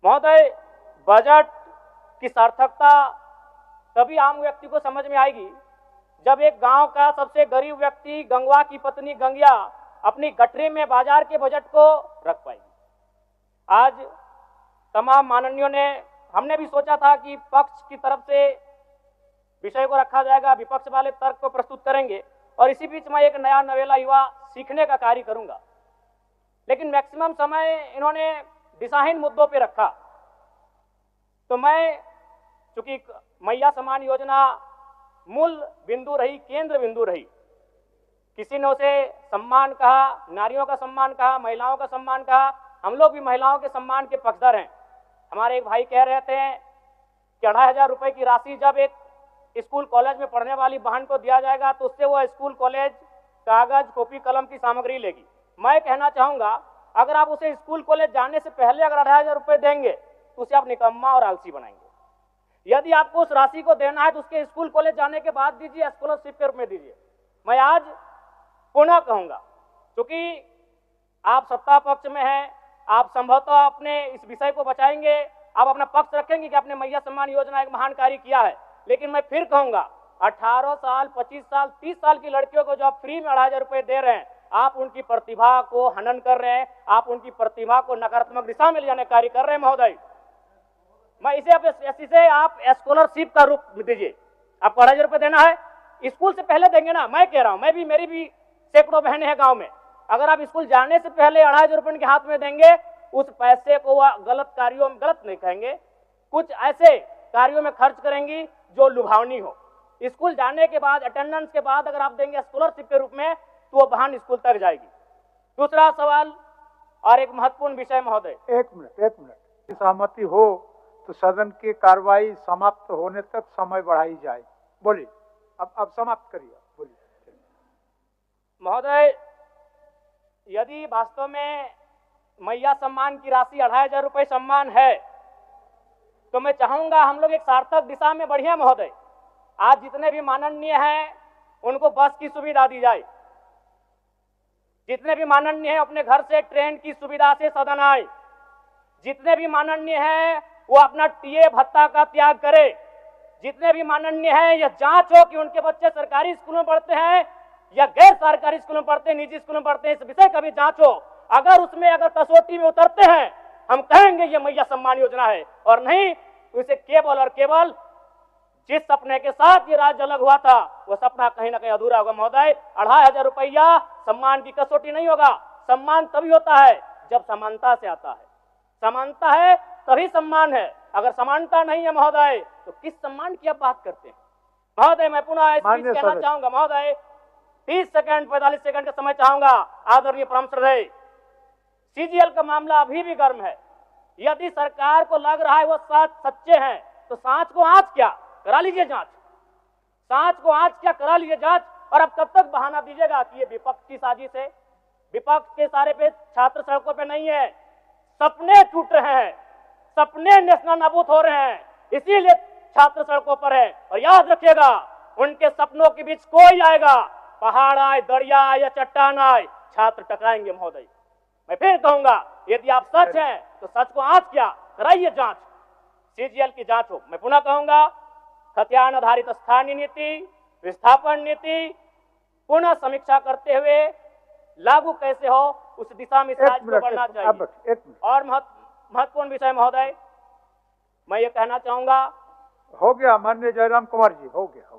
महोदय, बजट की सार्थकता तभी आम व्यक्ति को समझ में आएगी जब एक गांव का सबसे गरीब व्यक्ति गंगवा की पत्नी गंगिया अपनी गठरी में बाजार के बजट को रख पाएगी। आज तमाम माननीयों ने, हमने भी सोचा था कि पक्ष की तरफ से विषय को रखा जाएगा, विपक्ष वाले तर्क को प्रस्तुत करेंगे और इसी बीच मैं एक नया नवेला युवा सीखने का कार्य करूंगा, लेकिन मैक्सिमम समय इन्होंने दिशाहीन मुद्दों पे रखा। तो मैं, चूंकि मैया सम्मान योजना मूल बिंदु रही, केंद्र बिंदु रही, किसी ने उसे सम्मान कहा, नारियों का सम्मान कहा, महिलाओं का सम्मान कहा, हम लोग भी महिलाओं के सम्मान के पक्षधर हैं। हमारे एक भाई कह रहे थे कि 2500 रुपए की राशि जब एक स्कूल कॉलेज में पढ़ने वाली बहन को दिया जाएगा तो उससे वो स्कूल कॉलेज कागज कॉपी कलम की सामग्री लेगी। मैं कहना चाहूंगा, अगर आप उसे स्कूल कॉलेज जाने से पहले अगर 2500 रुपए देंगे तो उसे आप निकम्मा और आलसी बनाएंगे। यदि आपको उस राशि को देना है तो उसके स्कूल कॉलेज जाने के बाद दीजिए, स्कॉलरशिप के रूप में दीजिए। मैं आज पुनः कहूंगा, क्योंकि आप सत्ता पक्ष में हैं, आप संभवतः अपने इस विषय को बचाएंगे, आप अपना पक्ष रखेंगे कि आपने मैया सम्मान योजना एक महान कार्य किया है, लेकिन मैं फिर कहूंगा 18 साल, 25 साल, 30 साल की लड़कियों को जो आप फ्री में 2500 रुपए दे रहे हैं, आप उनकी प्रतिभा को हनन कर रहे हैं, आप उनकी प्रतिभा को नकारात्मक दिशा में ले जाने का कार्य कर रहे हैं। महोदय, मैं इसे आप स्कॉलरशिप का रूप दीजिए। आपको 2500 रुपए देना है, स्कूल से पहले देंगे ना। मैं कह रहा हूं, मेरी भी सैकड़ों बहनें हैं गांव में, अगर आप स्कूल जाने से पहले 2500 रुपए उनके हाथ में देंगे, उस पैसे को वह गलत कार्यों में, गलत नहीं कहेंगे, कुछ ऐसे कार्यों में खर्च करेंगी जो लुभावनी हो। स्कूल जाने के बाद, अटेंडेंस के बाद अगर आप देंगे स्कॉलरशिप के रूप में तो वो बहन स्कूल तक जाएगी। दूसरा सवाल और एक महत्वपूर्ण विषय महोदय, एक मिनट सहमति हो तो सदन की कार्रवाई समाप्त होने तक समय बढ़ाई जाए। बोलिए, अब समाप्त करिए, बोलिए। महोदय, यदि वास्तव में मैया सम्मान की राशि 2500 रुपए सम्मान है तो मैं चाहूंगा हम लोग एक सार्थक दिशा में बढ़िया। महोदय, आज जितने भी माननीय हैं उनको बस की सुविधा दी जाए, जितने भी माननीय हैं अपने घर से ट्रेन की सुविधा से सदन आए, जितने भी माननीय हैं वो अपना टीए भत्ता का त्याग करे, जितने भी माननीय हैं यह जांच हो कि उनके बच्चे सरकारी स्कूलों में पढ़ते हैं या गैर सरकारी स्कूलों में पढ़ते हैं, निजी स्कूलों में पढ़ते हैं, इस विषय का भी जांच हो। अगर उसमें अगर कसौटी में उतरते हैं, हम कहेंगे ये मैया सम्मान योजना है, और नहीं तो इसे केवल और केवल जिस सपने के साथ ये राज्य अलग हुआ था वो सपना कहीं ना कहीं अधूरा होगा। महोदय, 2500 रुपया सम्मान की कसौटी नहीं होगा। सम्मान तभी होता है जब समानता से आता है, समानता है तभी सम्मान है। अगर समानता नहीं है महोदय तो किस सम्मान की आप बात करते हैं? महोदय, मैं पुनः इस बीच कहना चाहूंगा, महोदय 30 सेकंड 45 सेकंड का समय चाहूंगा। आदरणीय परम श्रद्धेय, सीजीएल का मामला अभी भी गर्म है। यदि सरकार को लग रहा है वो सच्चे हैं तो सांच को आंच क्या करा लीजिए जांच, सांच को आंच क्या करा लीजिए जांच। और अब कब तक बहाना दीजिएगा कि ये विपक्ष की साजिश है? विपक्ष के सारे पे छात्र सड़कों पे नहीं है, सपने टूट रहे हैं, सपने नेशनल नाबूद हो रहे हैं, इसीलिए छात्र सड़कों पर है। और याद रखिएगा, उनके सपनों के बीच कोई आएगा, पहाड़ आए, दरिया आए या चट्टान आए, छात्र टकराएंगे। महोदय, मैं फिर कहूंगा, यदि आप सच हैं तो सच को आंच क्या कराइए जांच, सीजीएल की जांच हो। मैं पुनः कहूंगा, खतियान आधारित स्थानीय नीति, विस्थापन नीति पुनः समीक्षा करते हुए लागू कैसे हो उस दिशा में राज्य को बढ़ना चाहिए। और महत्वपूर्ण विषय महोदय, मैं ये कहना चाहूंगा, हो गया माननीय जयराम कुमार जी, हो गया।